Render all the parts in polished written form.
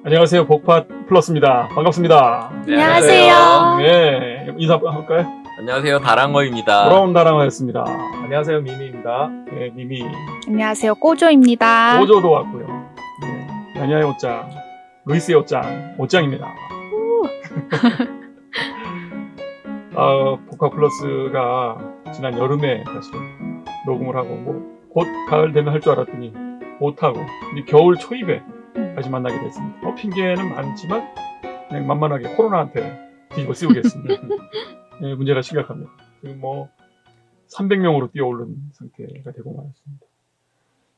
안녕하세요. 복팟 플러스입니다. 반갑습니다. 안녕하세요. 네, 인사할까요? 안녕하세요. 다랑어입니다. 돌아온 다랑어였습니다. 안녕하세요, 미미입니다. 네, 미미. 안녕하세요. 꼬조입니다. 오조도 왔고요. 네, 야냐의 옷장, 루이스의 옷장입니다. 복팟 플러스가 지난 여름에 사실 녹음을 하고 곧 가을 되면 할 줄 알았더니 못하고 겨울 초입에 다시 만나게 됐습니다. 핑계는 많지만 그냥 만만하게 코로나한테 뒤집어 씌우겠습니다. 네, 문제가 심각합니다. 지금 300명으로 뛰어오른 상태가 되고 말았습니다.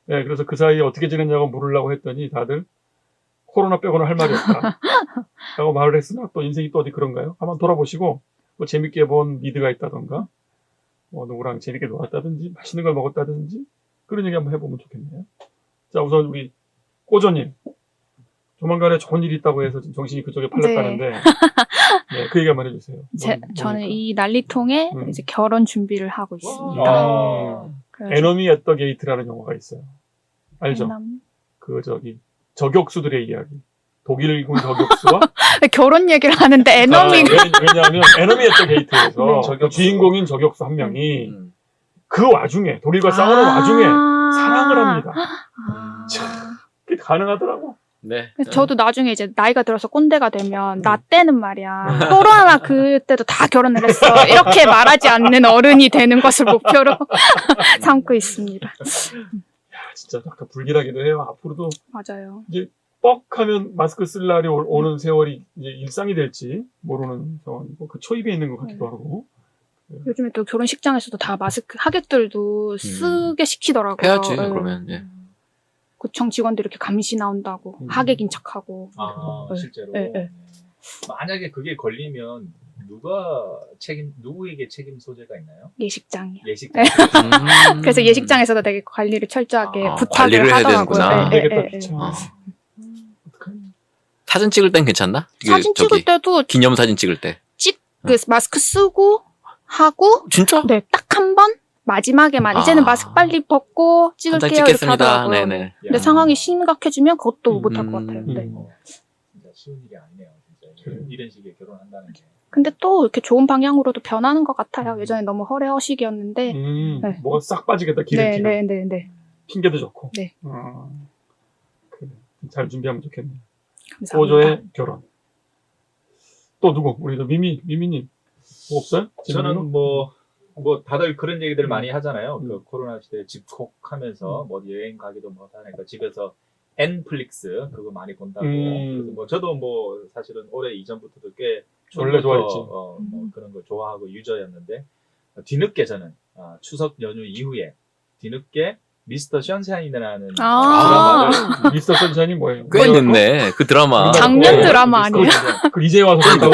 네, 그래서 그 사이에 어떻게 지냈냐고 물으려고 했더니 다들 코로나 빼고는 할 말이 없다 라고 말을 했으나 또 인생이 또 어디 그런가요? 한번 돌아보시고 뭐 재밌게 본 미드가 있다던가 누구랑 재밌게 놀았다든지 맛있는 걸 먹었다든지 그런 얘기 한번 해보면 좋겠네요. 자, 우선 우리 꼬조님, 조만간에 좋은 일이 있다고 해서 지금 정신이 그쪽에 팔렸다는데 네, 그 얘기 한번 해주세요. 저는 이 난리통에 이제 결혼 준비를 하고 있습니다. 에너미 앳 더 게이트라는 영화가 있어요. 알죠? 저격수들의 이야기. 독일군 저격수와 결혼 얘기를 하는데 에너미가 왜냐하면 에너미 앳 더 게이트에서 네, 주인공인 저격수 한 명이 그 와중에 독일과 싸우는 와중에 사랑을 합니다. 그게 가능하더라고. 네. 저도 나중에 이제 나이가 들어서 꼰대가 되면 나 때는 말이야 코로나 그때도 다 결혼을 했어 이렇게 말하지 않는 어른이 되는 것을 목표로 삼고 있습니다. 야, 진짜 약간 불길하기도 해요. 앞으로도 맞아요. 이제 뻑 하면 마스크 쓸 날이 오는 세월이 이제 일상이 될지 모르는 상황이고 그 초입에 있는 것 같기도 하고. 요즘에 또 결혼식장에서도 다 마스크 하객들도 쓰게 시키더라고요. 해야지 그러면. 예. 구청 직원들 이렇게 감시 나온다고 하객인 척하고. 실제로. 네. 만약에 그게 걸리면 누구에게 책임 소재가 있나요? 예식장이요. 예식장. 그래서 예식장에서도 되게 관리를 철저하게 부탁을 관리를 해야 하더라고요. 되는구나. 되겠다, 귀찮아. 사진 찍을 땐 괜찮나? 사진 찍을 때도 기념 사진 찍을 때. 그 마스크 쓰고 하고 진짜? 네, 딱 한 번 마지막에만 이제는 마스크 빨리 벗고 한 장 찍을게요 이렇게 찍겠습니다. 하더라고요. 네네. 근데 상황이 심각해지면 그것도 못할 것 같아요. 네. 진짜 쉬운 일이 아니네요. 진짜. 이런 식의 결혼한다는 게. 근데 또 이렇게 좋은 방향으로도 변하는 것 같아요. 예전에 너무 허례허식이었는데 네. 뭐가 싹 빠지겠다 기름기가. 네. 핑계도 좋고. 네. 그래. 잘 준비하면 좋겠네요. 감사합니다. 꼬조의 결혼. 또 누구? 우리도 미미님 뭐 없어요? 저는 다들 그런 얘기들 많이 하잖아요. 그 코로나 시대에 집콕하면서 여행 가기도 못하니까 집에서 넷플릭스 그거 많이 본다고. 그래서 저도 사실은 올해 이전부터도 꽤 원래 좋아했지. 그런 거 좋아하고 유저였는데 뒤늦게 저는 추석 연휴 이후에 뒤늦게 미스터 션샤인이라는 드라마를 미스터 선샤인이 뭐예요? 꽤 늦네. 그 드라마. 작년 드라마 아니에요? 그 이제 와서 본다고?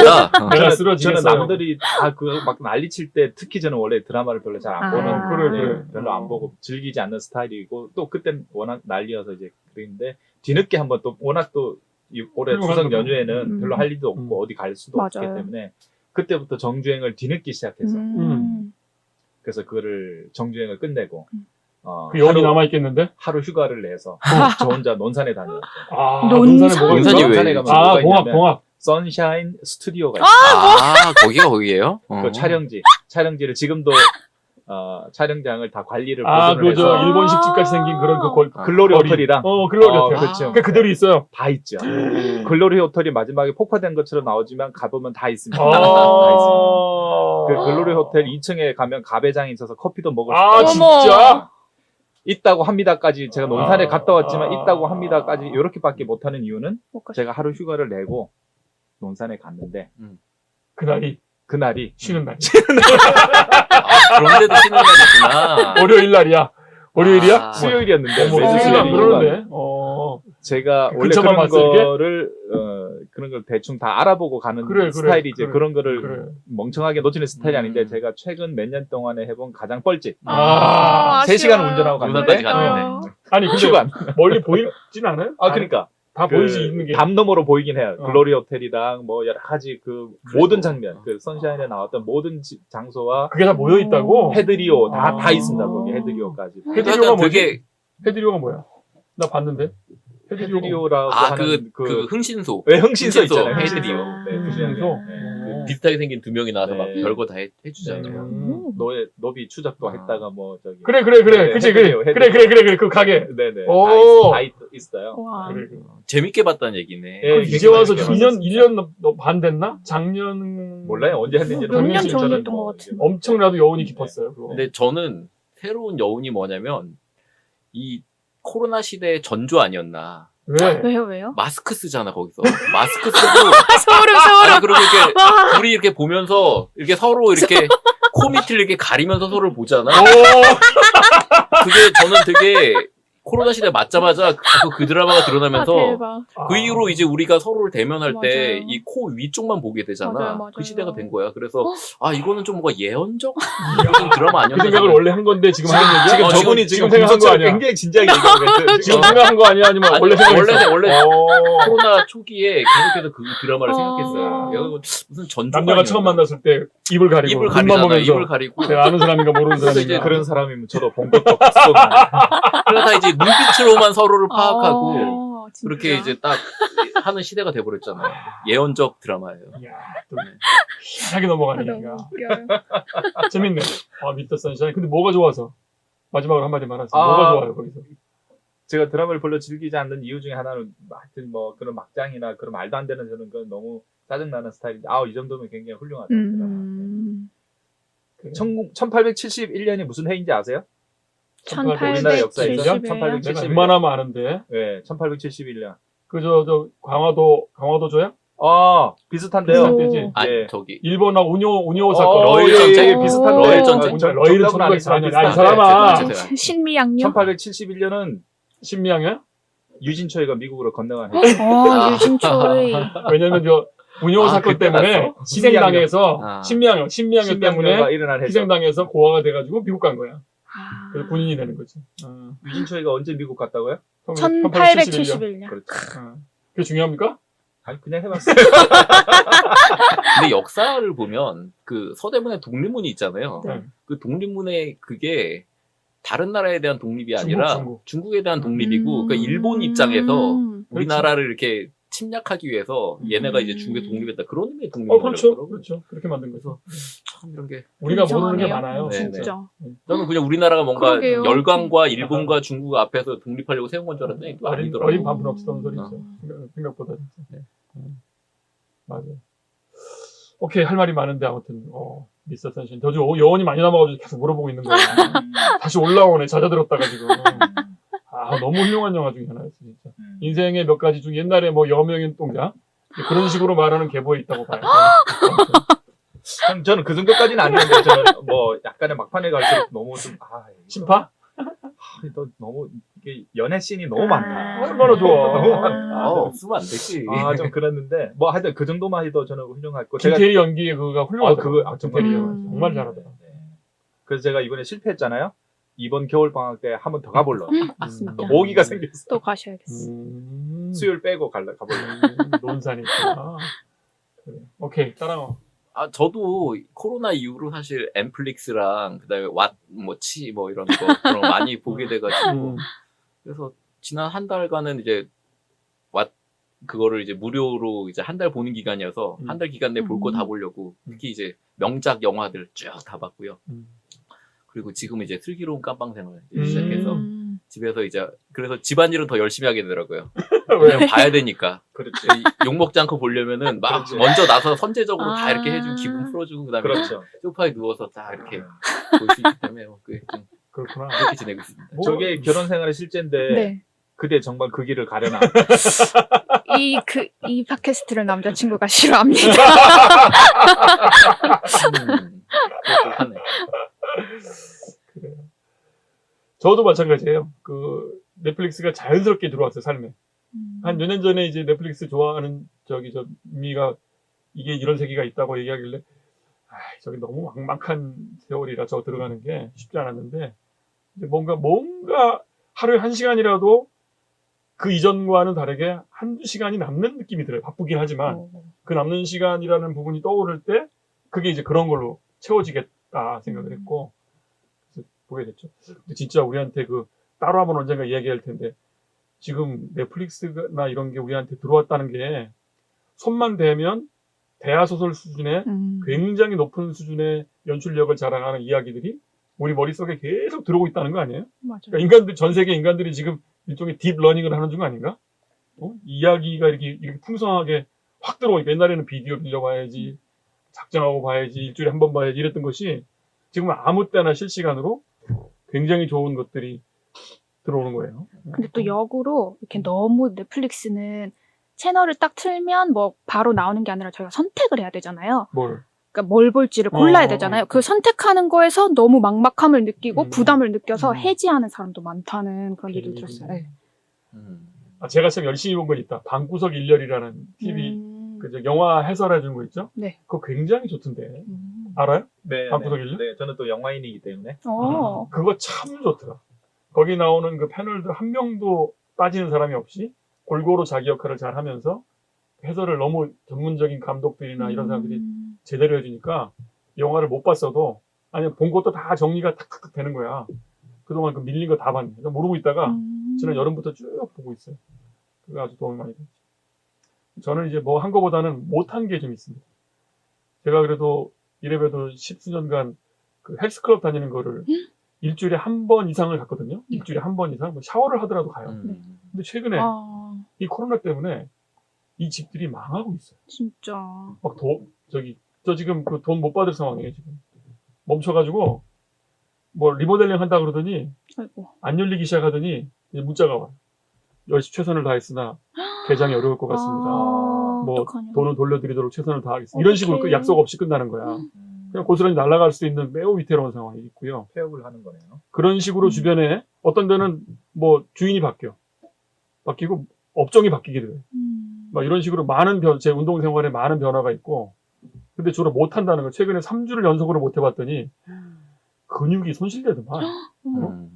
내가 쓰러지겠어요. 저는 남들이 다 막 난리칠 때 특히 저는 원래 드라마를 별로 잘 안 보는 그래. 별로 안 보고 즐기지 않는 스타일이고 또 그땐 워낙 난리여서 이제 그랬는데 뒤늦게 한번 또 워낙 또 올해 추석 연휴에는 별로 할 일도 없고 어디 갈 수도 없기 맞아요. 때문에 그때부터 정주행을 뒤늦게 시작해서 그래서 그거를 정주행을 끝내고 그 여운이 남아있겠는데? 하루 휴가를 내서 저 혼자 논산에 다녀왔어요. 논산이 왜? 봉합. 선샤인 스튜디오가 있어요. 거기에요? 그 촬영지를 지금도 촬영장을 다 관리를 보존을 그죠. 해서 일본식 집같이 생긴 그런 글로리 호텔이랑 글로리 호텔. 그렇죠. 그들이 있어요. 다 있죠. 글로리 호텔이 마지막에 폭파된 것처럼 나오지만 가보면 다 있습니다. 다 있습니다. 그 글로리 호텔 2층에 가면 가배장이 있어서 커피도 먹을 수 있어요. 진짜? 있다고 합니다까지 제가 논산에 갔다 왔지만 있다고 합니다까지 이렇게밖에 못하는 이유는 제가 하루 휴가를 내고 논산에 갔는데 그날이 쉬는 날. 그런데도 쉬는 날이구나. 월요일 날이야. 월요일이야? 수요일이었는데 매주 수요일 그러는데. 제가 원래 근처만 그런 봤어, 이게? 거를 그런 걸 대충 다 알아보고 가는 스타일이 이제 그런 거를 멍청하게 놓치는 스타일이 아닌데 제가 최근 몇 년 동안에 해본 가장 뻘짓 3시간 운전하고 갔는데 아니 근데 휴관 멀리 보이진 않아요? 그러니까 다 보이지 있는 게. 담 너머로 보이긴 해요. 글로리 호텔이랑 여러 가지 모든 장면, 그 선샤인에 나왔던 모든 장소와 그게 다 모여 있다고? 헤드리오 다 있습니다. 거기 헤드리오까지. 헤드리오가 뭐지? 헤드리오가 뭐야? 나 봤는데. 헤드리오라고 아, 하는 그 흥신소. 왜 흥신소 있잖아요. 흥신소. 헤드리오. 네, 흥신소? 그 비슷하게 생긴 두 명이 나와서 막 네. 별거 다 해주잖아요. 노비 추적도 아. 했다가 뭐 저기 그래. 네, 그치, 헤드리오. 그래. 그 가게. 네네 오. 다 있어요. 와. 그래. 재밌게 봤다는 얘기네. 예, 이제 와서 재밌게 2년, 1년 반 됐나? 작년. 몰라요 언제 했는지는 몇 년 모르겠지만 전이었던 뭐 것 같은데. 엄청나도 여운이 깊었어요. 그거. 근데 저는 새로운 여운이 뭐냐면 이 코로나 시대의 전조 아니었나. 왜? 왜요? 마스크 쓰잖아 거기서. 마스크 쓰고 소름. 아니, 그리고 이렇게 둘이 이렇게 보면서 이렇게 서로 이렇게 코 밑을 이렇게 가리면서 서로를 보잖아. 그게 저는 되게 코로나 시대 맞자마자 그 드라마가 드러나면서 대박. 그 이후로 이제 우리가 서로를 대면할 때 맞아요. 이 코 위쪽만 보게 되잖아. 맞아요. 그 시대가 된 거야. 그래서 어? 아 이거는 좀 뭔가 예언적 무슨 드라마 그 아니었나? 생각을 원래 한 건데 지금 하는 얘기야? 지금 어, 저분이 지금 지금 생각한 거 분석처럼 아니야? 굉장히 진지하게 얘기하고 지금 생각한 거 아니야? 아니면 아니, 원래 생각했어? 원래 코로나 초기에 계속해서 그 드라마를 어. 생각했어요. 야, 이거 무슨 전조가 남녀가 처음 만났을 때 입을 가리고 입을 눈만 가리잖아. 보면서 입을 가리고 내가 아는 사람인가 모르는 그래서 사람인가 이제 그런 사람이면 저도 본 것도 없어. 그러다 이제 눈빛으로만 서로를 파악하고 진짜. 그렇게 이제 딱 하는 시대가 돼버렸잖아요. 예언적 드라마예요. 이야, 또 희한하게 넘어가네 얘기가. 너무 웃겨요. 재밌네. 미스터 선샤인. 근데 뭐가 좋아서? 마지막으로 한마디 말하세요. 아. 뭐가 좋아요 거기서? 제가 드라마를 별로 즐기지 않는 이유 중에 하나는 하여튼 뭐 그런 막장이나 그런 말도 안 되는 저는 그건 너무 짜증나는 스타일인데 이 정도면 굉장히 훌륭하다. 그래. 1871년이 무슨 해인지 아세요? 우리나라 역사에서 1871년? 1871년. 내가 웬만하면 아는데. 네, 1871년. 저 강화도조야? 비슷한데요. 비슷한 때지. 아니 예. 저기 일본하고 운요 사건. 러일 전쟁. 비슷한데. 러일 전쟁. 러일은 정답은 1904년. 아니지만 이 사람아. 죄송해요. 신미양요? 1871년은 신미양이야? 유진초이가 미국으로 건너간 해. 유진초이. 왜냐면 운요 사건 그때 때문에 났어? 희생당해서 아. 신미양 때문에 신명가 일어난 해죠. 희생당해서 고아가 돼가지고 미국 간 거야. 아. 그래서 군인이 되는 거지. 유진초이가 언제 미국 갔다고요? 1871년. 그렇죠. 그게 중요합니까? 아니 그냥 해봤어요. 근데 역사를 보면 그 서대문에 독립문이 있잖아요. 네. 그 독립문에 그게 다른 나라에 대한 독립이 아니라 중국. 중국에 대한 독립이고 그러니까 일본 입장에서 음. 우리나라를 이렇게 침략하기 위해서 얘네가 이제 중국에 독립했다 그런 의미의 독립이라고 그렇죠. 그러더라고요. 그렇죠. 그렇게 만든 거죠. 참 이런 게 우리가 모르는 게 이상하네요. 많아요. 네, 진짜. 저는 그냥 우리나라가 뭔가 그러게요. 열강과 일본과 중국 앞에서 독립하려고 세운 건 줄 알았더니 또 어린 아니더라고요. 반분 없었던 소리죠. 어. 생각보다 진짜. 네. 맞아요. 오케이 할 말이 많은데 아무튼 미스터 선신 저주 여원이 많이 남아가지고 계속 물어보고 있는 거예요. 다시 올라오네 잦아들었다가 지금. 너무 훌륭한 영화 중에 하나였어 진짜. 인생의 몇 가지 중 옛날에 뭐 여명의 동자 그런 식으로 말하는 계보에 있다고 봐요. 저는 그 정도까지는 아니었는데 저는 뭐 약간의 막판에 갈수록 너무 좀 심파? 너무 이게 연애 씬이 너무 많다. 얼마나 좋아. 너무 많다. 없으면 안 되지. 좀 그랬는데 뭐 하여튼 그 정도만 해도 저는 훌륭했고 제가 김태리 연기에 그가 훌륭하더라고요. 정말 김태리 음. 정말 잘하더라. 그래서 제가 이번에 실패했잖아요. 이번 겨울 방학 때 한 번 더 가볼러. 맞습니다. 또 모기가 생겼어. 또 가셔야겠어. 수요일 빼고 가볼러. 논산이 있구나. 그래. 오케이 따라와. 저도 코로나 이후로 사실 엠플릭스랑 그다음에 왓뭐치 뭐 이런 거 그런 거 많이 보게 돼가지고 그래서 지난 한 달간은 이제 그거를 이제 무료로 이제 한 달 보는 기간이어서 한 달 기간 내에 볼 거 다 보려고 특히 이제 명작 영화들 쭉 다 봤고요. 그리고 지금 이제 슬기로운 깜빵 생활 시작해서 집에서 이제 그래서 집안일은 더 열심히 하게 되더라고요. 왜냐면 봐야 되니까. 그렇지. 욕 먹지 않고 보려면은 막 그렇지. 먼저 나서 선제적으로 다 이렇게 해주고 기분 풀어주고 그다음에 그렇죠. 소파에 누워서 딱 이렇게 볼 수 있기 때문에 그게 좀 그렇구나. 그렇게 지내고 있습니다. 저게 결혼 생활의 실제인데 네. 그대 정말 그 길을 가려나. 이 팟캐스트를 남자친구가 싫어합니다. 하네. 그래요. 저도 마찬가지예요. 그 넷플릭스가 자연스럽게 들어왔어요 삶에. 한 몇 년 전에 이제 넷플릭스 좋아하는 저 미가 이게 이런 세계가 있다고 얘기하길래 저기 너무 막막한 세월이라 저 들어가는 게 쉽지 않았는데 이제 뭔가 하루에 1시간이라도 그 이전과는 다르게 한두 시간이 남는 느낌이 들어요. 바쁘긴 하지만 그 남는 시간이라는 부분이 떠오를 때 그게 이제 그런 걸로 채워지겠다 생각을 했고 그래서 보게 됐죠. 근데 진짜 우리한테 따로 한번 언젠가 이야기할 텐데 지금 넷플릭스나 이런 게 우리한테 들어왔다는 게 손만 대면 대하소설 수준의 굉장히 높은 수준의 연출력을 자랑하는 이야기들이 우리 머릿속에 계속 들어오고 있다는 거 아니에요? 맞아요. 그러니까 인간들, 전 세계 인간들이 지금 일종의 딥러닝을 하는 중 아닌가? 이야기가 이렇게 풍성하게 확 들어오니까 옛날에는 비디오 빌려봐야지, 작정하고 봐야지, 일주일에 한 번 봐야지 이랬던 것이 지금은 아무 때나 실시간으로 굉장히 좋은 것들이 들어오는 거예요. 근데 또 역으로 이렇게 너무 넷플릭스는 채널을 딱 틀면 뭐 바로 나오는 게 아니라 저희가 선택을 해야 되잖아요. 뭘? 그러니까 뭘 볼지를 골라야 되잖아요. 그 선택하는 거에서 너무 막막함을 느끼고 부담을 느껴서 음. 해지하는 사람도 많다는 그런 얘기를 들었어요. 네. 제가 참 열심히 본 거 있다. 방구석 일렬이라는 TV 그저 영화 해설해 준 거 있죠? 네. 그거 굉장히 좋던데. 알아요? 네, 방구석 네. 일렬? 네, 저는 또 영화인이기 때문에. 그거 참 좋더라. 거기 나오는 그 패널들 한 명도 빠지는 사람이 없이 골고루 자기 역할을 잘 하면서 해설을 너무 전문적인 감독들이나 이런 사람들이 제대로 해주니까 영화를 못 봤어도 아니 본 것도 다 정리가 탁탁탁 되는 거야. 그동안 그 밀린 거 다 봤네. 모르고 있다가 지난 여름부터 쭉 보고 있어요. 그게 아주 도움이 많이 됐죠. 저는 이제 뭐 한 거보다는 못한 게 좀 있습니다. 제가 그래도 이래봬도 10수년간 그 헬스클럽 다니는 거를 일주일에 한 번 이상을 갔거든요. 일주일에 한 번 이상 뭐 샤워를 하더라도 가요. 근데 최근에 이 코로나 때문에 이 집들이 망하고 있어요. 진짜. 막 저 지금 그 돈 못 받을 상황이에요, 지금. 멈춰가지고, 뭐, 리모델링 한다 그러더니, 아이고. 안 열리기 시작하더니, 이제 문자가 와요. 열심히 최선을 다했으나, 개장이 어려울 것 같습니다. 뭐, 어떡하냐. 돈은 돌려드리도록 최선을 다하겠습니다. 이런 식으로 그 약속 없이 끝나는 거야. 그냥 고스란히 날아갈 수 있는 매우 위태로운 상황이 있고요. 폐업을 하는 거네요. 그런 식으로 주변에, 어떤 데는 뭐, 주인이 바뀌고, 업종이 바뀌기도 해요. 막 이런 식으로 제 운동 생활에 많은 변화가 있고, 근데 주로 못 한다는 거. 최근에 3주를 연속으로 못 해봤더니, 근육이 손실되더만.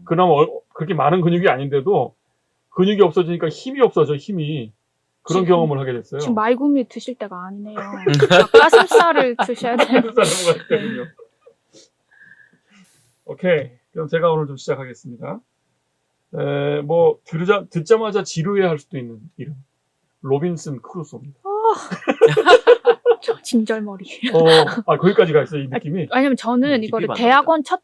그나마 그렇게 많은 근육이 아닌데도, 근육이 없어지니까 힘이 없어져, 힘이. 그런 경험을 하게 됐어요. 지금 말구미 드실 때가 아니네요. 가슴살을 드셔야 돼요. 넘어갔거든요. 오케이. 그럼 제가 오늘 좀 시작하겠습니다. 뭐, 듣자마자 지루해 할 수도 있는 이름. 로빈슨 크루소입니다. 저 진절머리. 거기까지 가 있어요, 이 느낌이. 왜냐면 저는 이거를 대학원 첫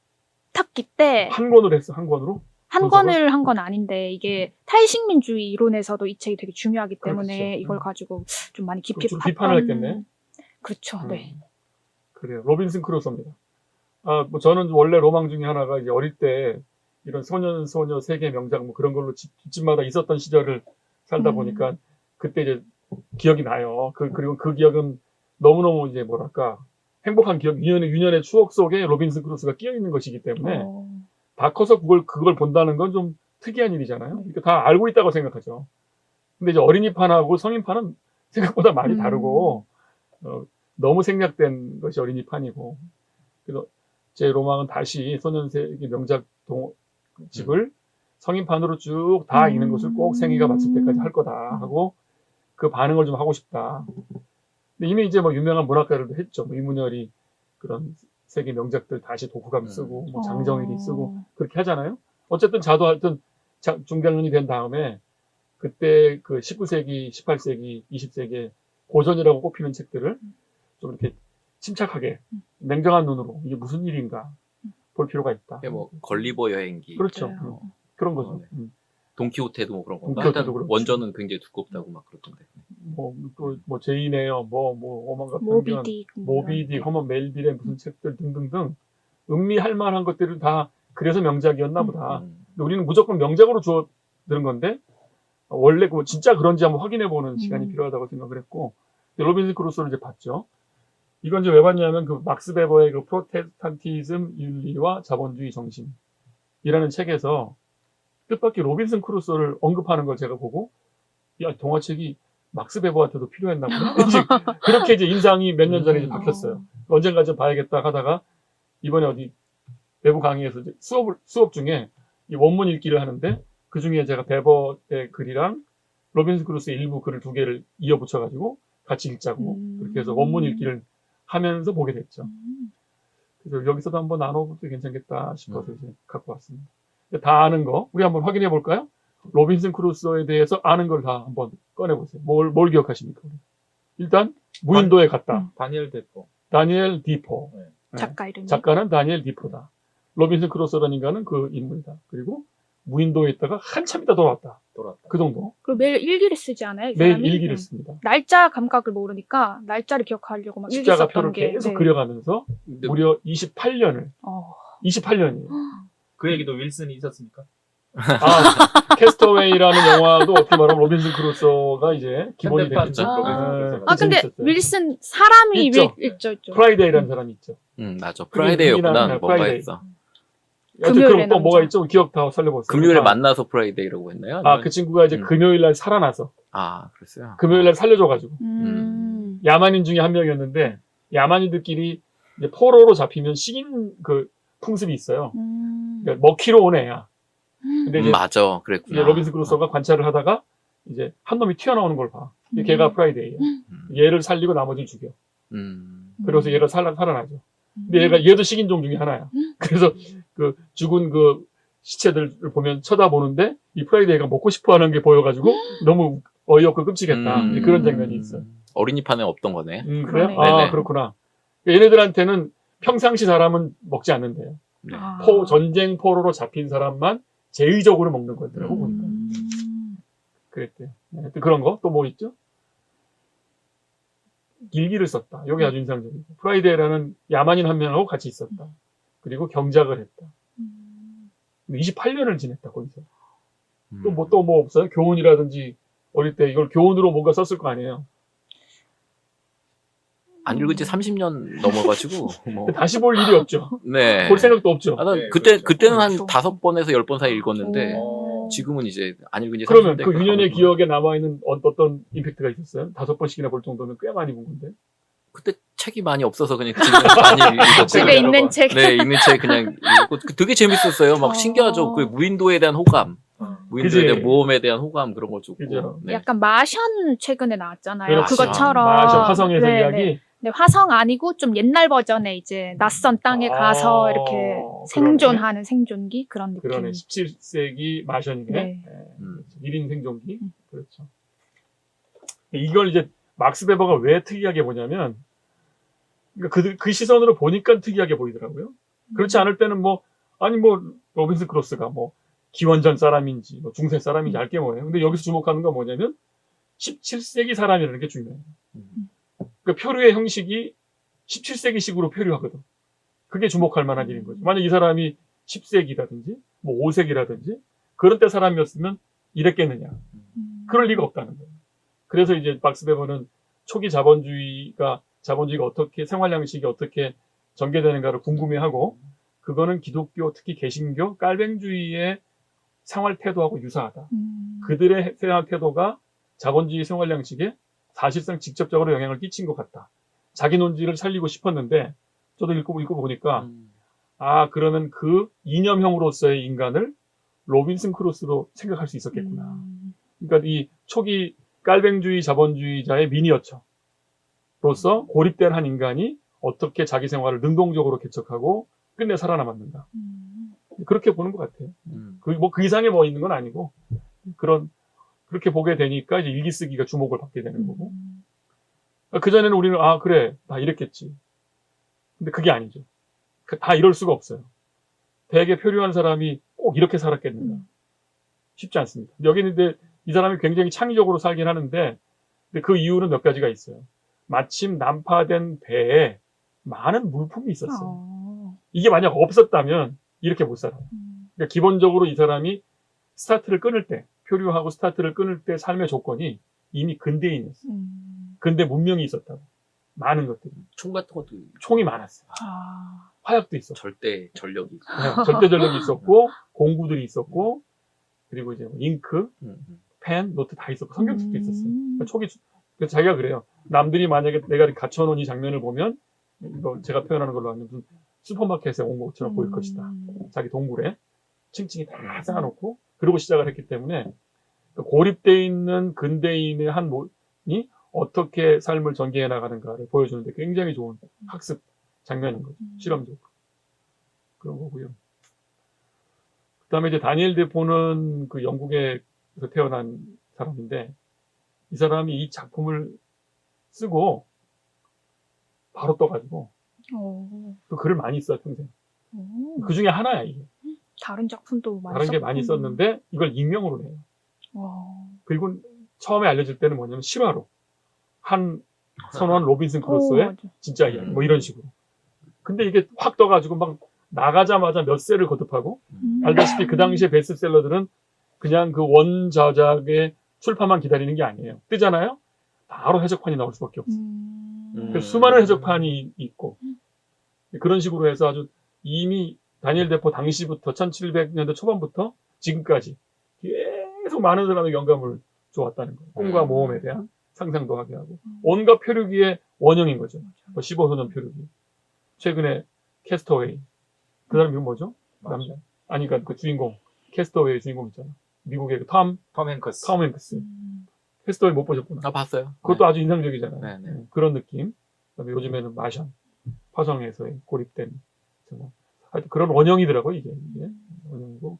학기 때 한 권으로 했어, 한 권으로? 한 권을 한 건 아닌데 이게 탈식민주의 이론에서도 이 책이 되게 중요하기 때문에 그렇죠. 이걸 가지고 좀 많이 깊이 좀 비판을 했겠네. 그렇죠. 네. 그래요. 로빈슨 크루소입니다. 뭐 저는 원래 로망 중에 하나가 이제 어릴 때 이런 소녀 세계 명작 뭐 그런 걸로 집집마다 있었던 시절을 살다 보니까 그때 이제 기억이 나요. 그리고 그 기억은 너무너무 이제 뭐랄까 행복한 기억, 유년의 추억 속에 로빈슨 크루소가 끼어 있는 것이기 때문에 다 커서 그걸 본다는 건 좀 특이한 일이잖아요. 그러니까 다 알고 있다고 생각하죠. 근데 이제 어린이판하고 성인판은 생각보다 많이 다르고 너무 생략된 것이 어린이판이고. 그래서 제 로망은 다시 소년세계 명작 집을 성인판으로 쭉 다 읽는 것을 꼭 생애가 마칠 때까지 할 거다 하고 그 반응을 좀 하고 싶다. 근데 이미 이제 뭐 유명한 문학가들도 했죠. 뭐 이문열이 그런 세계 명작들 다시 독후감 쓰고 뭐 장정일이 쓰고 그렇게 하잖아요. 어쨌든 자도 하여튼 중장년이 된 다음에 그때 그 19세기, 18세기, 20세기 고전이라고 꼽히는 책들을 좀 이렇게 침착하게 냉정한 눈으로 이게 무슨 일인가 볼 필요가 있다. 뭐 걸리버 여행기. 그렇죠. 그런 거죠. 돈키호테도 뭐 그런 건가? 돈키호테도 그렇죠. 원전은 굉장히 두껍다고 막 그러던데. 뭐 제이네요, 오만과 모비딕, 허먼 멜빌의 무슨 책들 등등등 음미할 만한 것들을 다 그래서 명작이었나 보다. 근데 우리는 무조건 명작으로 주어 들은 건데 원래 진짜 그런지 한번 확인해 보는 시간이 필요하다고 생각을 했고 로빈슨 크루소를 이제 봤죠. 이건 이제 왜 봤냐면 그 막스 베버의 그 프로테스탄티즘 윤리와 자본주의 정신이라는 책에서 뜻밖의 로빈슨 크루소를 언급하는 걸 제가 보고 야 동화책이 막스 베버한테도 필요했나 보다. 그렇게 이제 인상이 몇 년 전에 이제 바뀌었어요. 언젠가 좀 봐야겠다 하다가 이번에 어디 외부 강의에서 이제 수업 중에 이 원문 읽기를 하는데 그 중에 제가 베버의 글이랑 로빈슨 크루소의 일부 글을 2개를 이어 붙여가지고 같이 읽자고 그렇게 해서 원문 읽기를 하면서 보게 됐죠. 그래서 여기서도 한번 나눠볼 때 괜찮겠다 싶어서 이제 갖고 왔습니다. 다 아는 거 우리 한번 확인해 볼까요? 로빈슨 크루소에 대해서 아는 걸 다 한번 꺼내보세요. 뭘 기억하십니까? 일단 무인도에 갔다. 다니엘 데포. 다니엘 디포. 네. 네. 작가 이름이. 작가는 다니엘 디포다. 로빈슨 크루소라는 인간은 그 인물이다. 그리고 무인도에 있다가 한참 있다 돌아왔다. 그 정도. 그리고 매일 일기를 쓰지 않아요? 이 매일 사람이? 일기를 네. 씁니다. 날짜 감각을 모르니까 날짜를 기억하려고 막 일기 십자가 썼던 표를 게. 계속 네. 그려가면서 근데 무려 28년을 어. 28년이에요. 그 얘기도 윌슨이 있었습니까? 캐스터웨이라는 영화도 어떻게 말하면 로빈슨 크루소가 이제 기본이 현대판 됐죠. 아. 로빈슨 네. 크루소가. 근데 재밌었어요. 윌슨 사람이 있죠. 있죠. 프라이데이라는 사람이 있죠. 맞아. 그게 프라이데이였구나. 흥미난 뭔가 프라이데이. 했어. 금요일에 그럼 또 남자. 뭐가 있죠? 기억 다 살려보세요. 금요일에 아, 만나서 프라이데이라고 했나요? 그 친구가 이제 금요일 날 살아나서 그랬어요. 금요일 날 살려줘가지고 야만인 중에 한 명이었는데 야만인들끼리 이제 포로로 잡히면 식인 그 풍습이 있어요. 그러니까 먹히러 온 애야. 근데 이제 맞아. 그랬구나. 로빈슨 크루소가 관찰을 하다가 이제 한 놈이 튀어나오는 걸 봐. 걔가 프라이데이야. 얘를 살리고 나머지를 죽여. 그래서 얘가 살아나죠. 근데 얘도 식인종 중에 하나야. 그래서 그 죽은 그 시체들을 보면 쳐다보는데 이 프라이데이가 먹고 싶어 하는 게 보여가지고 너무 어이없고 끔찍했다. 그런 장면이 있어요. 어린이판에 없던 거네. 그래요? 그러네. 네네. 그렇구나. 얘네들한테는 평상시 사람은 먹지 않는데요. 네. 전쟁 포로로 잡힌 사람만 제의적으로 먹는 거더라고 보니까. 그랬대요. 네, 또 그런 거 또 뭐 있죠? 일기를 썼다. 이게 아주 인상적이고. 프라이데이라는 야만인 한 명하고 같이 있었다. 그리고 경작을 했다. 28년을 지냈다 거기서. 또 뭐 없어요? 교훈이라든지 어릴 때 이걸 교훈으로 뭔가 썼을 거 아니에요. 안 읽은 지 30년 넘어가지고 뭐. 다시 볼 일이 없죠. 네. 볼 생각도 없죠. 난 네, 그때는 그렇죠. 한 5번에서 10번 사이 읽었는데 오. 지금은 이제 안 읽은 지 그러면 30대 그 유년의 기억에 남아있는 어떤 임팩트가 있었어요? 5번씩이나 볼 정도면 꽤 많이 본 건데. 그때 책이 많이 없어서 그냥 지금 많이 읽었고 집에 있는 책. 네, 있는 책 그냥 읽고 되게 재밌었어요. 막 신기하죠. 그 무인도에 대한 호감, 무인도에 대한 모험에 대한 호감 그런 거 좋고. 그죠. 네. 약간 마션 최근에 나왔잖아요. 그렇죠. 그것처럼. 화성에서 네, 이야기. 네. 근데 화성 아니고 좀 옛날 버전에 이제 낯선 땅에 가서 이렇게 생존하는 생존기 그런 느낌. 그러네. 17세기 마션이네. 네. 1인 생존기. 그렇죠. 이걸 이제 막스 베버가 왜 특이하게 보냐면 그러니까 그 시선으로 보니까 특이하게 보이더라고요. 그렇지 않을 때는 로빈슨 크루소가 기원전 사람인지 중세 사람인지 알게 뭐예요. 근데 여기서 주목하는 건 뭐냐면 17세기 사람이라는 게 중요해요. 그러니까 표류의 형식이 17세기식으로 표류하거든. 그게 주목할 만한 일인 거죠. 만약 이 사람이 10세기라든지 5세기라든지 그런 때 사람이었으면 이랬겠느냐. 그럴 리가 없다는 거예요. 그래서 이제 막스 베버는 초기 자본주의가 어떻게 생활 양식이 어떻게 전개되는가를 궁금해하고 그거는 기독교 특히 개신교 깔뱅주의의 생활 태도하고 유사하다. 그들의 생활 태도가 자본주의 생활 양식에 사실상 직접적으로 영향을 끼친 것 같다. 자기 논지를 살리고 싶었는데 저도 읽고 보니까 그러면 그 이념형으로서의 인간을 로빈슨 크루소도 생각할 수 있었겠구나. 그러니까 이 초기 깔뱅주의 자본주의자의 미니어처로서 고립된 한 인간이 어떻게 자기 생활을 능동적으로 개척하고 끝내 살아남았는가. 그렇게 보는 것 같아요. 그 이상에 있는 건 아니고 그렇게 보게 되니까 이제 일기 쓰기가 주목을 받게 되는 거고. 그전에는 우리는 그래 다 이랬겠지. 근데 그게 아니죠. 다 이럴 수가 없어요. 대개 표류한 사람이 꼭 이렇게 살았겠는가. 쉽지 않습니다. 여기는 근데 이 사람이 굉장히 창의적으로 살긴 하는데 근데 그 이유는 몇 가지가 있어요. 마침 난파된 배에 많은 물품이 있었어요. 이게 만약 없었다면 이렇게 못 살아요. 그러니까 기본적으로 이 사람이 스타트를 끊을 때 표류하고 스타트를 끊을 때 삶의 조건이 이미 근대인이었어요. 근대 문명이 있었다고. 많은 것들이. 총 같은 것도 총이 많았어요. 화약도 있었고. 절대 전력이 있고. 네, 절대 전력이 있었고 공구들이 있었고 그리고 이제 잉크, 펜, 노트 다 있었고 성경책도 있었어요. 그러니까 그래서 자기가 그래요. 남들이 만약에 내가 갖춰놓은 이 장면을 보면 이거 제가 표현하는 걸로 하면 무슨 슈퍼마켓에 온 것처럼 보일 것이다. 자기 동굴에 층층이 다 쌓아놓고 그러고 시작을 했기 때문에 고립되어 있는 근대인의 한 모이 어떻게 삶을 전개해 나가는가를 보여주는데 굉장히 좋은 학습 장면인 거죠. 실험적. 그런 거고요. 그 다음에 이제 다니엘 데포는 그 영국의 그래서 태어난 사람인데 이 사람이 이 작품을 쓰고 바로 떠가지고 또 글을 많이 써요 평생. 그 중에 하나야 이게. 다른 작품도 많이 다른 게 많이 썼는데 이걸 익명으로 내요. 그리고 처음에 알려질 때는 뭐냐면 실화로 한 선원 로빈슨 크루소의 진짜 이야기 뭐 이런 식으로. 근데 이게 확 떠가지고 막 나가자마자 몇 세를 거듭하고 알다시피 그 당시에 베스트셀러들은 그냥 그 원저작의 출판만 기다리는 게 아니에요. 뜨잖아요? 바로 해적판이 나올 수밖에 없어. 그래서 수많은 해적판이 있고 그런 식으로 해서 아주 이미 다니엘 데포 당시부터 1700년대 초반부터 지금까지 계속 많은 사람의 영감을 줘왔다는 거예요. 꿈과 모험에 대한 상상도 하게 하고 온갖 표류기의 원형인 거죠. 15소년 표류기. 최근에 캐스터웨이. 그 사람 이름 뭐죠? 남자. 아니 그러니까 그 주인공 캐스터웨이 주인공 있잖아. 미국의 그 톰 행크스. 캐스터웨이 못 보셨구나. 아, 봤어요. 그것도 네. 아주 인상적이잖아요. 네, 네. 그런 느낌. 그다음에 요즘에는 마션, 화성에서의 고립된 정말. 하여튼 그런 원형이더라고요 이게 원형이고.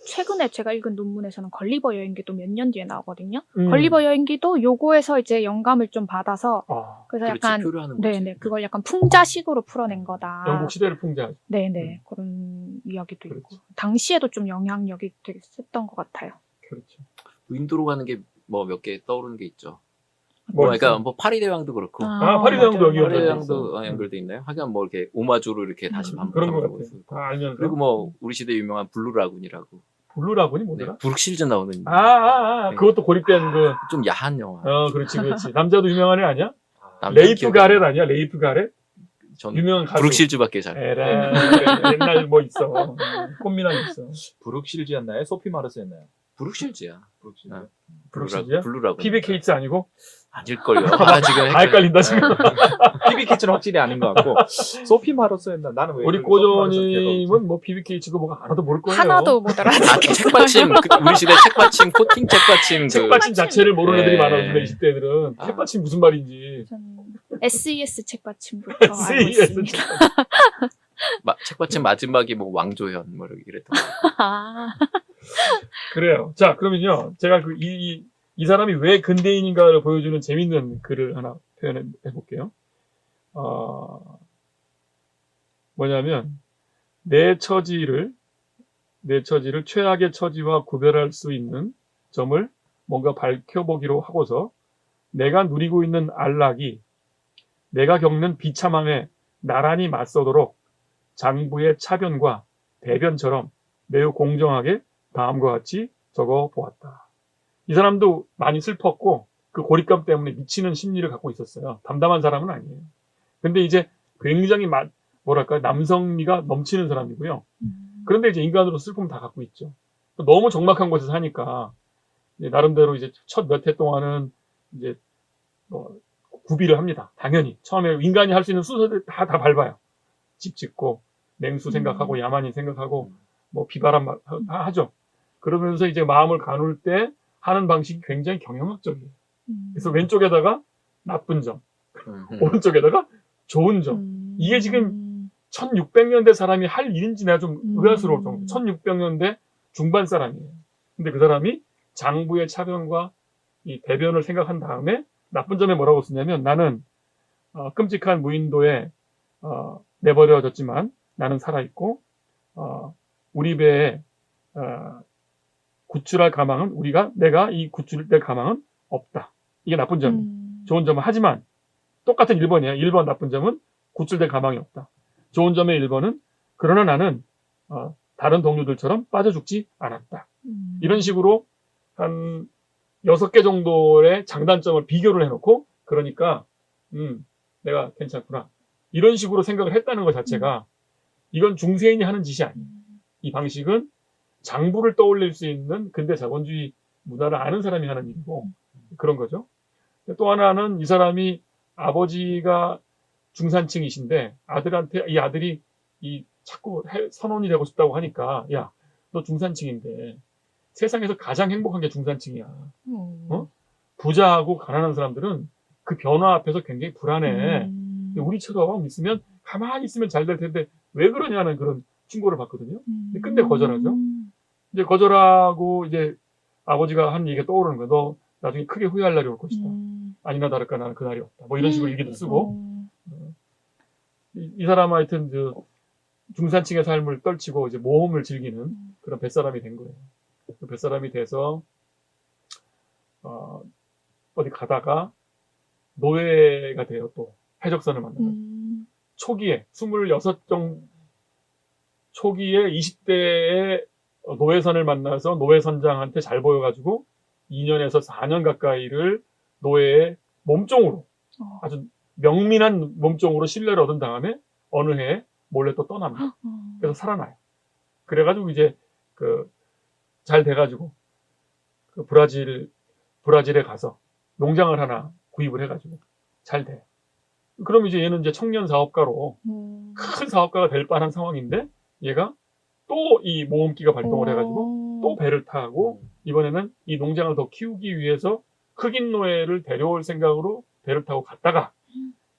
최근에 제가 읽은 논문에서는 걸리버 여행기도 몇 년 뒤에 나오거든요. 걸리버 여행기도 요거에서 이제 영감을 좀 받아서 그래서 그렇지, 약간 표류하는 거지. 네네 그걸 약간 풍자식으로 풀어낸 거다. 영국 시대를 풍자하죠. 네네 그런 이야기도 그렇지. 있고 당시에도 좀 영향력이 되게 셌던 것 같아요. 그렇죠. 윈도로 가는 게 뭐 몇 개 떠오르는 게 있죠. 뭐 그러니까 있어요? 뭐 파리대왕도 그렇고. 파리대왕도 여기 파리 연결돼 대왕도 있어. 연결돼 있나요? 하긴 뭐 이렇게 오마주로 이렇게 다시 그런 것 반복하고 같아요. 있어요. 다 알면서. 그리고 뭐 우리 시대 유명한 블루라군이라고. 블루라군이 네, 뭐더라? 브룩실즈 나오는 네. 그것도 고립된 그. 좀 야한 영화. 그렇지. 남자도 유명한 애 아니야? 남자 레이프 기억이 가렛 안 나요. 아니야? 레이프 가렛? 저는 유명한 가수. 브룩실즈밖에 잘. 에라. 옛날 뭐 있어. 꽃미남 있어. 브룩실즈였나요? 소피 마르스였나요? 브룩실즈야. 브룩실즈. 아. 브룩실즈야? 블루라군. PB 케이츠 아니고? 아닐걸요. 아, 지금 다 헷갈린다 지금. PB 키츠는 확실히 아닌 것 같고 소피 마르스였나? 나는 왜 우리 소피 마르스 계속 꼬조님은 뭐 PB 케이츠가 뭐가 알아도 모를 거예요. 하나도 못 알아. 아, 책받침. 우리 시대 책받침, 코팅 책받침. 책받침 자체를 모르는 애들이 네. 많아 요즘에 20대들은. 아. 책받침 무슨 말인지. 저는 SES 책받침부터 알고 SES 있습니다. 책받침 마지막이 뭐 왕조현 뭐 이랬던 거. 아, 그래요. 자, 그러면요. 제가 이 사람이 왜 근대인인가를 보여주는 재밌는 글을 하나 표현해 볼게요. 뭐냐면, 내 처지를 최악의 처지와 구별할 수 있는 점을 뭔가 밝혀보기로 하고서 내가 누리고 있는 안락이 내가 겪는 비참함에 나란히 맞서도록 장부의 차변과 대변처럼 매우 공정하게 다음과 같이 적어 보았다. 이 사람도 많이 슬펐고 그 고립감 때문에 미치는 심리를 갖고 있었어요. 담담한 사람은 아니에요. 근데 이제 굉장히 남성미가 넘치는 사람이고요. 그런데 이제 인간으로 슬픔을 다 갖고 있죠. 너무 적막한 곳에서 하니까 이제 나름대로 이제 첫 몇 해 동안은 이제 구비를 합니다. 당연히 처음에 인간이 할 수 있는 순서들 다 밟아요. 집 짓고 냉수 생각하고 야만인 생각하고 뭐 비바람 다 하죠. 그러면서 이제 마음을 가눌 때 하는 방식이 굉장히 경영학적이에요. 그래서 왼쪽에다가 나쁜 점, 오른쪽에다가 좋은 점. 이게 지금 1600년대 사람이 할 일인지 내가 좀 의아스러울 정도. 1600년대 중반 사람이에요. 근데 그 사람이 장부의 차변과 이 대변을 생각한 다음에 나쁜 점에 뭐라고 쓰냐면 나는 끔찍한 무인도에 내버려졌지만 나는 살아있고 우리 배에 구출할 가망은 내가 이 구출될 가망은 없다. 이게 나쁜 점이에요. 좋은 점은 하지만 똑같은 1번이에요. 1번 나쁜 점은 구출될 가망이 없다. 좋은 점의 1번은 그러나 나는 다른 동료들처럼 빠져 죽지 않았다. 이런 식으로 한 6개 정도의 장단점을 비교를 해놓고 그러니까 내가 괜찮구나. 이런 식으로 생각을 했다는 것 자체가 이건 중세인이 하는 짓이 아니에요. 이 방식은 장부를 떠올릴 수 있는 근대 자본주의 문화를 아는 사람이 하는 일이고 그런 거죠. 또 하나는 이 사람이 아버지가 중산층이신데 이 아들이 자꾸 선원이 되고 싶다고 하니까 야, 너 중산층인데 세상에서 가장 행복한 게 중산층이야. 부자하고 가난한 사람들은 그 변화 앞에서 굉장히 불안해. 우리처럼 있으면 가만히 있으면 잘 될 텐데 왜 그러냐는 그런 충고를 받거든요. 근데 거절하죠. 이제 거절하고 이제 아버지가 한 얘기가 떠오르는 거야. 너 나중에 크게 후회할 날이 올 것이다. 아니나 다를까 나는 그 날이 없다. 뭐 이런 식으로 일기도 쓰고 이 사람은 하여튼 중산층의 삶을 떨치고 이제 모험을 즐기는 그런 뱃사람이 된 거예요. 그 뱃사람이 돼서 어디 가다가 노예가 돼요. 또 해적선을 만나요. 초기에 20대에 노예선을 만나서 노예선장한테 잘 보여가지고 2년에서 4년 가까이를 노예의 몸종으로 아주 명민한 몸종으로 신뢰를 얻은 다음에 어느 해에 몰래 또 떠납니다. 그래서 살아나요. 그래가지고 이제 잘 돼가지고 그 브라질에 가서 농장을 하나 구입을 해가지고 잘 돼. 그럼 이제 얘는 이제 청년 사업가로 큰 사업가가 될 뻔한 상황인데 얘가 또 이 모험기가 발동을 해가지고 또 배를 타고 이번에는 이 농장을 더 키우기 위해서 흑인 노예를 데려올 생각으로 배를 타고 갔다가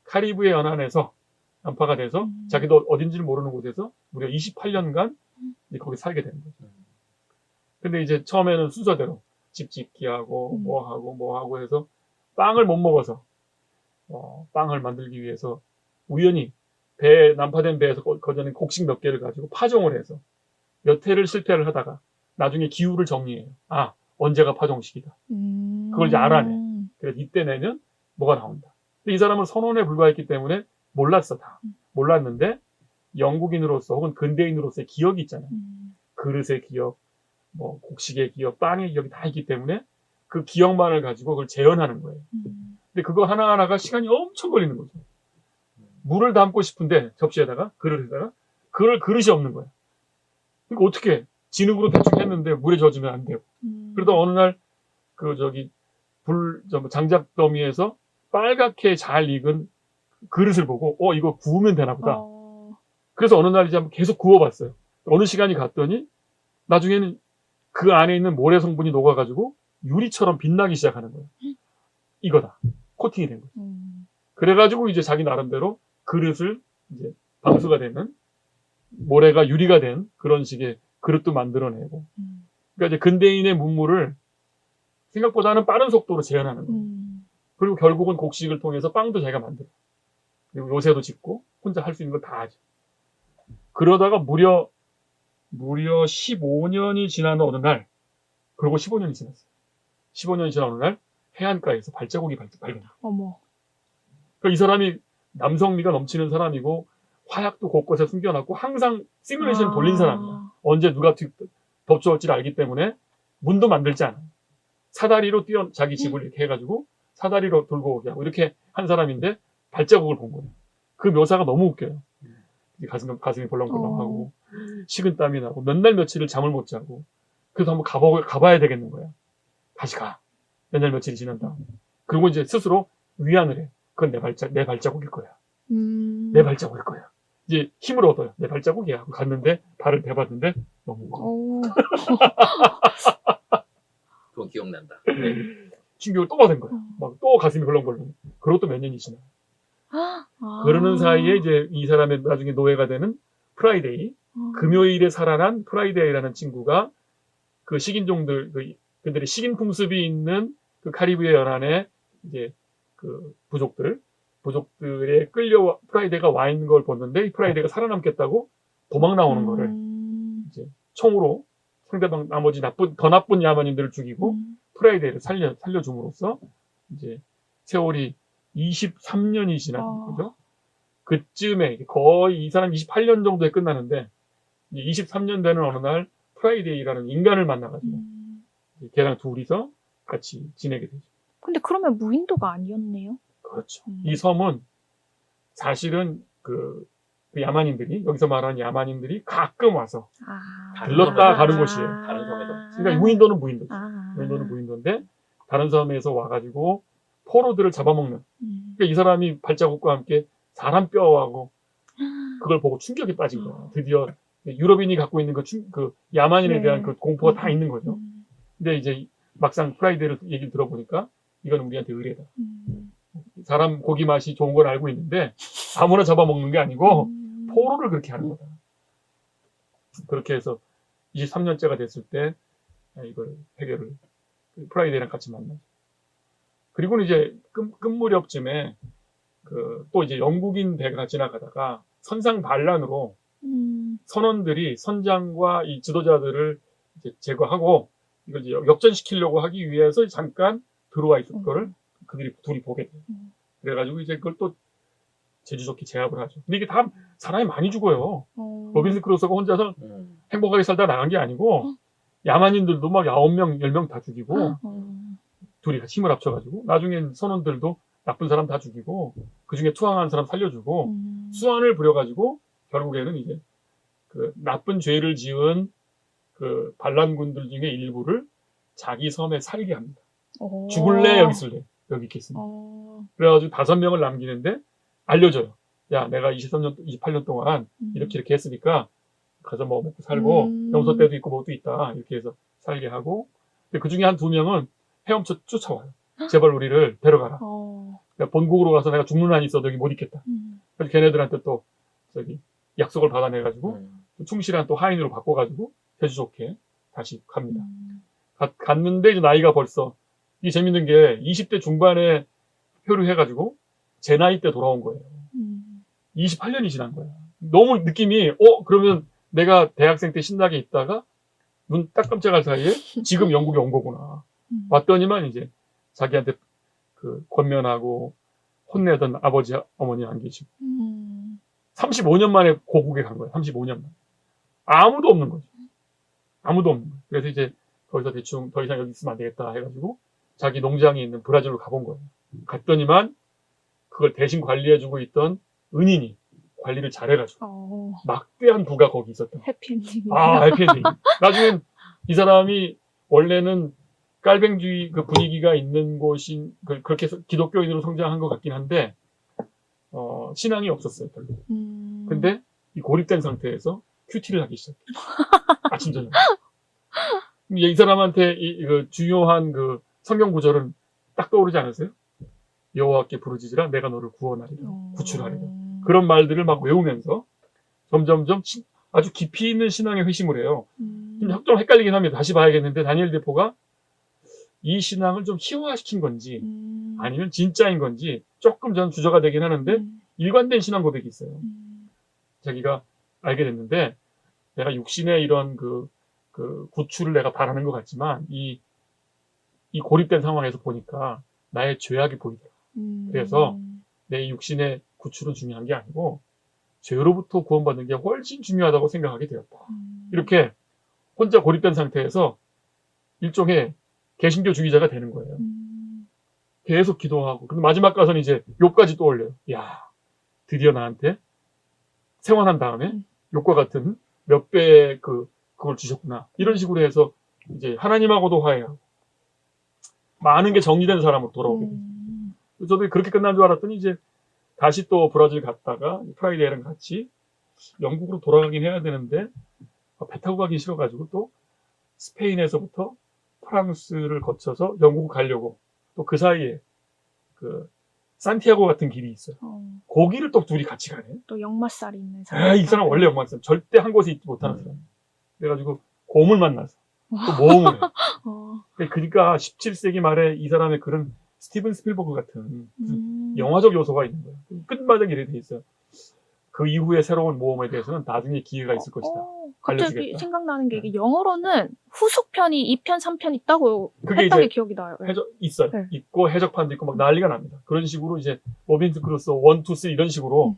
카리브해 연안에서 난파가 돼서 자기도 어딘지를 모르는 곳에서 무려 28년간 거기 살게 되는 거죠. 근데 이제 처음에는 순서대로 집 짓기 하고 뭐 하고 해서 빵을 못 먹어서 빵을 만들기 위해서 우연히 난파된 배에서 거저는 곡식 몇 개를 가지고 파종을 해서 몇 해를 실패를 하다가 나중에 기후를 정리해요. 아, 언제가 파종식이다. 그걸 이제 알아내. 그래서 이때 내면 뭐가 나온다. 근데 이 사람은 선원에 불과했기 때문에 몰랐어, 다. 몰랐는데 영국인으로서 혹은 근대인으로서의 기억이 있잖아요. 그릇의 기억, 뭐 곡식의 기억, 빵의 기억이 다 있기 때문에 그 기억만을 가지고 그걸 재현하는 거예요. 근데 그거 하나하나가 시간이 엄청 걸리는 거죠. 물을 담고 싶은데 접시에다가 그릇에다가 그릇이 없는 거예요. 그러니까 어떻게 진흙으로 대충 했는데 물에 젖으면 안 돼요. 그러다 어느 날 장작 더미에서 빨갛게 잘 익은 그릇을 보고 이거 구우면 되나 보다. 그래서 어느 날 이제 한번 계속 구워봤어요. 어느 시간이 갔더니 나중에는 그 안에 있는 모래 성분이 녹아가지고 유리처럼 빛나기 시작하는 거예요. 이거다. 코팅이 된 거죠. 그래가지고 이제 자기 나름대로 그릇을 이제 방수가 되는 모래가 유리가 된 그런 식의 그릇도 만들어내고. 그러니까 이제 근대인의 문물을 생각보다는 빠른 속도로 재현하는 거예요. 그리고 결국은 곡식을 통해서 빵도 자기가 만들어요. 그리고 요새도 짓고 혼자 할 수 있는 걸 다 하죠. 그러다가 무려 15년이 지난 어느 날, 그리고 15년이 지났어요. 15년이 지난 어느 날 해안가에서 발자국이 발견돼요. 어머. 그러니까 이 사람이 남성미가 넘치는 사람이고 화약도 곳곳에 숨겨놨고 항상 시뮬레이션을 돌린 사람이야. 언제 누가 덮쳐올지를 알기 때문에 문도 만들지 않아요. 사다리로 자기 집을 이렇게 해가지고 사다리로 돌고 오게 하고 이렇게 한 사람인데 발자국을 본 거예요. 그 묘사가 너무 웃겨요. 가슴이 벌렁벌렁하고 식은땀이 나고 몇 날 며칠을 잠을 못 자고 그래서 한번 가봐야 되겠는 거야. 다시 가. 몇 날 며칠이 지난 다음에. 그리고 이제 스스로 위안을 해. 그건 내 발자국일 거야. 내 발자국일 거야. 이제 힘을 얻어요. 내 발자국이야. 하고 갔는데 발을 대봤는데 너무 무거워. 그건 기억난다. 충격을 또 받은 거야. 막 또 가슴이 벌렁벌렁. 그리고 또 몇 년이 지나. 그러는 사이에 이제 이 사람의 나중에 노예가 되는 프라이데이, 금요일에 살아난 프라이데이라는 친구가 그 식인종들, 그들의 식인 풍습이 있는 그 카리브해 연안에 이제 그 부족들에 프라이데이가 와 있는 걸 보는데 이 프라이데이가 살아남겠다고 도망 나오는 거를 이제 총으로 상대방 나머지 더 나쁜 야만인들을 죽이고 프라이데이를 살려줌으로써 이제 세월이 23년이 지난 거죠. 그쯤에 거의 이 사람 28년 정도에 끝나는데 23년 되는 어느 날 프라이데이라는 인간을 만나가지고 걔랑 둘이서 같이 지내게 되죠. 근데 그러면 무인도가 아니었네요? 그렇죠. 이 섬은 사실은 그 야만인들이 여기서 말하는 야만인들이 가끔 와서 들렀다 가는 곳이에요. 다른 섬에서. 그러니까 무인도는 무인도죠. 무인도는 무인도인데 다른 섬에서 와가지고 포로들을 잡아먹는. 그러니까 이 사람이 발자국과 함께 사람 뼈하고 그걸 보고 충격에 빠진 거야. 드디어 유럽인이 갖고 있는 그 야만인에 대한 그 공포가 다 있는 거죠. 근데 이제 막상 프라이데이를 얘기를 들어보니까 이건 우리한테 의뢰다. 사람 고기 맛이 좋은 걸 알고 있는데 아무나 잡아먹는 게 아니고 포로를 그렇게 하는 거다. 그렇게 해서 23년째가 됐을 때 이걸 해결을 프라이데이랑 같이 만나죠. 그리고는 이제 끝 무렵쯤에 또 이제 영국인 배가 지나가다가 선상 반란으로 선원들이 선장과 이 지도자들을 이제 제거하고 이걸 이제 역전시키려고 하기 위해서 잠깐 들어와 있을 거를 그들이 둘이 보게 돼요. 그래가지고 이제 그걸 또 제주 좋게 제압을 하죠. 근데 이게 다 사람이 많이 죽어요. 로빈슨 크루소가 혼자서 행복하게 살다 나간 게 아니고 야만인들도 막 9명, 10명 다 죽이고 둘이 같이 힘을 합쳐가지고 나중엔 선원들도 나쁜 사람 다 죽이고 그 중에 투항한 사람 살려주고 수완을 부려가지고 결국에는 이제 그 나쁜 죄를 지은 그 반란군들 중에 일부를 자기 섬에 살게 합니다. 죽을래 여기 있을래 여기 있겠습니다. 그래가지고 5명을 남기는데 알려줘요. 야 내가 23년 28년 동안 이렇게 했으니까 가서 뭐 먹고 살고 용서 때도 있고 뭐도 있다 이렇게 해서 살게 하고 그 중에 한 2명은 헤엄쳐 쫓아와요. 제발 우리를 데려가라. 본국으로 가서 내가 죽는 한이 있어도 여기 못 있겠다. 그래서 걔네들한테 또 저기 약속을 받아내가지고 충실한 또 하인으로 바꿔가지고 제주 좋게 다시 갑니다. 갔는데 이제 나이가 벌써 이게 재밌는 게 20대 중반에 표류해가지고 제 나이 때 돌아온 거예요. 28년이 지난 거야. 너무 느낌이 그러면 내가 대학생 때 신나게 있다가 눈 딱 깜짝할 사이에 지금 영국에 온 거구나. 왔더니만 이제 자기한테 그 권면하고 혼내던 아버지 어머니 안 계시고 35년 만에 고국에 간 거예요. 35년 만에. 아무도 없는 거죠. 아무도 없는 거예요. 그래서 이제 거기서 대충 더 이상 여기 있으면 안 되겠다 해가지고 자기 농장이 있는 브라질로 가본 거예요. 갔더니만 그걸 대신 관리해주고 있던 은인이 관리를 잘해가지고 막대한 부가 거기 있었던 해피엔딩. 해피엔딩. 나중엔 이 사람이 원래는 깔뱅주의 그 분위기가 있는 곳인 그렇게 해서 기독교인으로 성장한 것 같긴 한데 신앙이 없었어요 별로. 근데 이 고립된 상태에서 큐티를 하기 시작해요. 아침 저녁. 이 사람한테 그 중요한 그 성경 구절은 딱 떠오르지 않으세요? 여호와께 부르짖으라 내가 너를 구원하리라 구출하리라. 그런 말들을 막 외우면서 점점점 아주 깊이 있는 신앙에 회심을 해요. 좀 헷갈리긴 합니다. 다시 봐야겠는데 다니엘 데포가 이 신앙을 좀 희화시킨 건지 아니면 진짜인 건지 조금 저는 주저가 되긴 하는데 일관된 신앙 고백이 있어요. 자기가 알게 됐는데 내가 육신의 이런 그 구출을 내가 바라는 것 같지만 이 고립된 상황에서 보니까 나의 죄악이 보이더라. 그래서 내 육신의 구출은 중요한 게 아니고 죄로부터 구원받는 게 훨씬 중요하다고 생각하게 되었다. 이렇게 혼자 고립된 상태에서 일종의 개신교 주의자가 되는 거예요. 계속 기도하고 근데 마지막 가서는 이제 욕까지 떠올려요. 야 드디어 나한테 생환한 다음에 욕과 같은 몇 배의 그걸 주셨구나. 이런 식으로 해서 이제 하나님하고도 화해하고 많은 게 정리된 사람으로 돌아오게 돼요. 저도 그렇게 끝난 줄 알았더니 이제 다시 또 브라질 갔다가 프라이데이랑 같이 영국으로 돌아가긴 해야 되는데 배 타고 가기 싫어가지고 또 스페인에서부터 프랑스를 거쳐서 영국 가려고 또 그 사이에 그 산티아고 같은 길이 있어요. 거기를 또 둘이 같이 가네. 또 역마살이 있는 사람. 이 사람 원래 역마살 절대 한 곳에 있지 못하는 사람. 그래가지고 곰을 만나서 또 모험을 해. 그러니까 17세기 말에 이 사람의 그런 스티븐 스필버그 같은 무슨 영화적 요소가 있는 거예요. 끝마저 이래 돼 있어요. 그 이후에 새로운 모험에 대해서는 나중에 기회가 있을 것이다. 갑자기 알려주겠다. 생각나는 게 이게 영어로는 후속편이 2편, 3편 있다고 그게 했던 게 이제 기억이 나요. 있어요. 네. 있고 해적판도 있고 막 난리가 납니다. 그런 식으로 이제 로빈슨 크루소 1, 2, 3 이런 식으로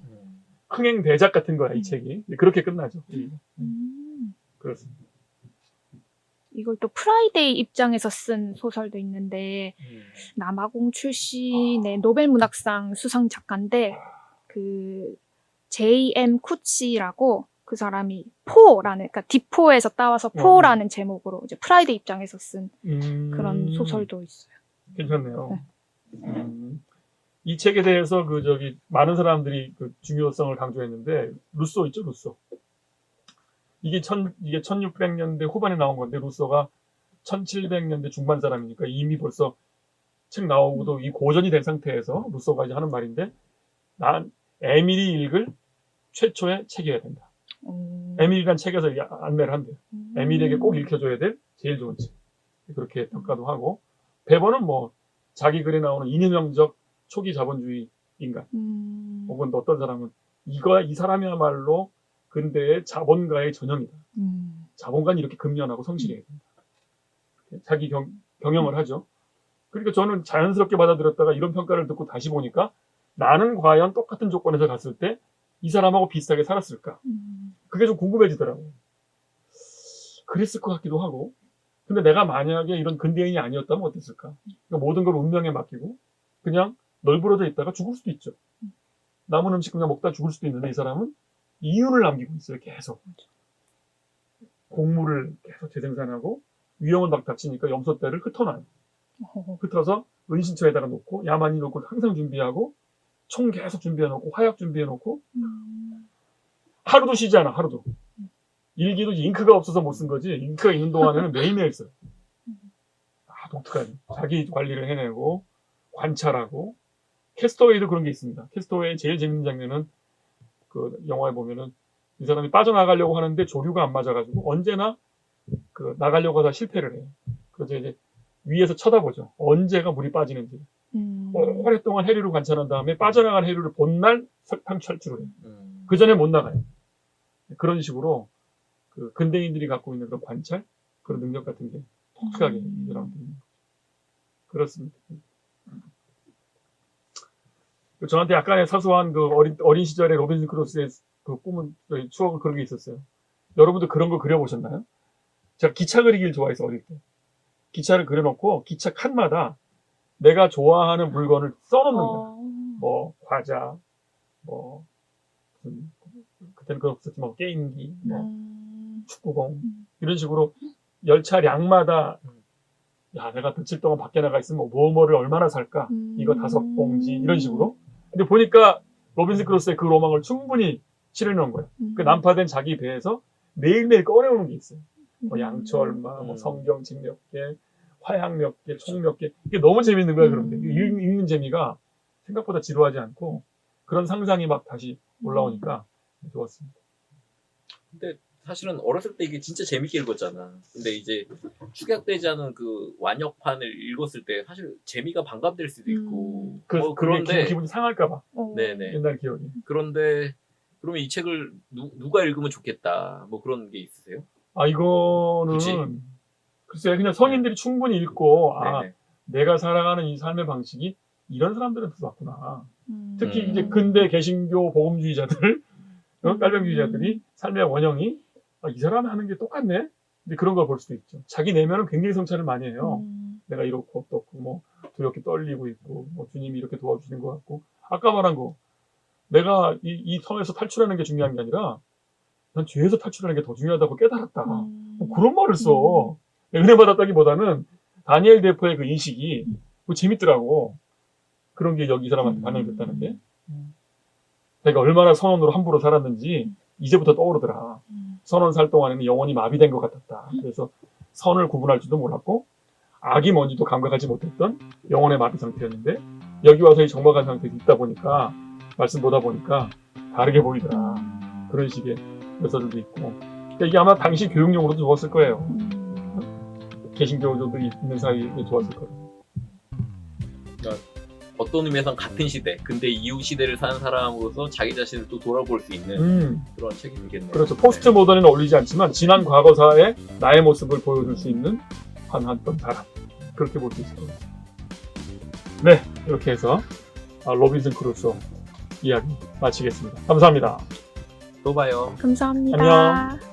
흥행 대작 같은 거야 이 책이. 그렇게 끝나죠. 그렇습니다. 이걸 또 프라이데이 입장에서 쓴 소설도 있는데 남아공 출신의 노벨 문학상 수상 작가인데 그 J.M. 쿠치라고 그 사람이 포라는 그러니까 디포에서 따와서 포라는 제목으로 이제 프라이데이 입장에서 쓴 그런 소설도 있어요. 괜찮네요. 이 책에 대해서 많은 사람들이 그 중요성을 강조했는데 루소 있죠, 루소. 이게 1600년대 후반에 나온 건데 루소가 1700년대 중반 사람이니까 이미 벌써 책 나오고도 이 고전이 된 상태에서 루소가 이제 하는 말인데 난 에밀이 읽을 최초의 책이어야 된다. 에밀이란 책에서 안내를 한대요. 에밀에게 꼭 읽혀줘야 될 제일 좋은 책. 그렇게 평가도 하고 베버는 뭐 자기 글에 나오는 이념적 초기 자본주의 인간 혹은 어떤 사람은 이 사람이야말로 근대의 자본가의 전형이다. 자본가는 이렇게 근면하고 성실해야 된다. 자기 경영을 하죠. 그러니까 저는 자연스럽게 받아들였다가 이런 평가를 듣고 다시 보니까 나는 과연 똑같은 조건에서 갔을 때 이 사람하고 비슷하게 살았을까? 그게 좀 궁금해지더라고요. 그랬을 것 같기도 하고. 근데 내가 만약에 이런 근대인이 아니었다면 어땠을까? 그러니까 모든 걸 운명에 맡기고 그냥 널브러져 있다가 죽을 수도 있죠. 남은 음식 그냥 먹다 죽을 수도 있는데 이 사람은 이윤을 남기고 있어요. 계속. 곡물을 계속 재생산하고 위험은 막 닥치니까 염소떼를 흩어놔요. 흩어서 은신처에다가 놓고 야만이 놓고 항상 준비하고 총 계속 준비해놓고 화약 준비해놓고 하루도 쉬지 않아. 하루도. 일기도 잉크가 없어서 못 쓴 거지. 잉크가 있는 동안에는 매일매일 써요. 독특하죠. 자기 관리를 해내고 관찰하고 캐스터웨이도 그런 게 있습니다. 캐스터웨이 제일 재밌는 장면은 그 영화에 보면은 이 사람이 빠져나가려고 하는데 조류가 안 맞아가지고 언제나 그 나가려고 하다 실패를 해요. 그래서 이제 위에서 쳐다보죠. 언제가 물이 빠지는지. 오랫동안 해류를 관찰한 다음에 빠져나간 해류를 본 날 석탄 철출을 해요. 그 전에 못 나가요. 그런 식으로 그 근대인들이 갖고 있는 그런 관찰, 그런 능력 같은 게 독특하게 이 사람들이 그렇습니다. 저한테 약간의 사소한 그 어린 시절의 로빈슨 크루소의 그 꿈은 추억은 그런 게 있었어요. 여러분도 그런 거 그려보셨나요? 제가 기차 그리기를 좋아해서 어릴 때 기차를 그려놓고 기차 칸마다 내가 좋아하는 물건을 써놓는 거야. 뭐 과자, 뭐 그때는 그거 없었지만 게임기, 뭐 축구공 이런 식으로 열차량마다 야 내가 며칠 동안 밖에 나가 있으면 뭐를 얼마나 살까? 이거 5봉지 이런 식으로. 근데 보니까 로빈슨 크루소의 그 로망을 충분히 실현해 놓은 거예요. 그 난파된 자기 배에서 매일매일 꺼내오는 게 있어요. 뭐 양초 얼마, 뭐 성경책 몇 개, 화약 몇 개, 총 몇 개. 이게 너무 재밌는 거야, 그런데. 읽는 재미가 생각보다 지루하지 않고 그런 상상이 막 다시 올라오니까 좋았습니다. 근데 사실은 어렸을 때 이게 진짜 재밌게 읽었잖아. 근데 이제 축약되지 않은 그 완역판을 읽었을 때 사실 재미가 반감될 수도 있고. 그런데 기분이 상할까봐. 네네. 옛날 기억이. 그런데 그러면 이 책을 누가 읽으면 좋겠다. 뭐 그런 게 있으세요? 이거는 굳이? 글쎄 그냥 성인들이 충분히 읽고 네네. 내가 살아가는 이 삶의 방식이 이런 사람들한테 맞구나. 특히 이제 근대 개신교 복음주의자들, 깔병주의자들이 삶의 원형이 이 사람이 하는 게 똑같네. 근데 그런 걸 볼 수도 있죠. 자기 내면은 굉장히 성찰을 많이 해요. 내가 이렇고 어떻고 뭐 두렵게 떨리고 있고 뭐 주님이 이렇게 도와주시는 것 같고 아까 말한 거 내가 이 성에서 탈출하는 게 중요한 게 아니라 난 죄에서 탈출하는 게 더 중요하다고 깨달았다. 뭐 그런 말을 써. 은혜 받았다기보다는 다니엘 데포의 그 인식이 뭐 재밌더라고. 그런 게 여기 이 사람한테 반영이 됐다는데 내가 얼마나 선언으로 함부로 살았는지 이제부터 떠오르더라. 선언 살 동안에는 영혼이 마비된 것 같았다. 그래서 선을 구분할 줄도 몰랐고 악이 뭔지도 감각하지 못했던 영혼의 마비 상태였는데 여기 와서 이 정박한 상태에 있다 보니까 말씀 보다 보니까 다르게 보이더라. 그런 식의 묘사들도 있고 그러니까 이게 아마 당시 교육용으로도 좋았을 거예요. 개신교도들이 있는 사이에 좋았을 거예요. 어떤 의미에선 같은 시대, 근데 이후 시대를 사는 사람으로서 자기 자신을 또 돌아볼 수 있는 그런 책이 되겠네요. 그렇죠. 포스트 모던에는 어울리지 않지만 지난 과거사의 나의 모습을 보여줄 수 있는 한 사람. 그렇게 볼 수 있을 것 같아요. 네, 이렇게 해서 로빈슨 크루소 이야기 마치겠습니다. 감사합니다. 또 봐요. 감사합니다. 안녕.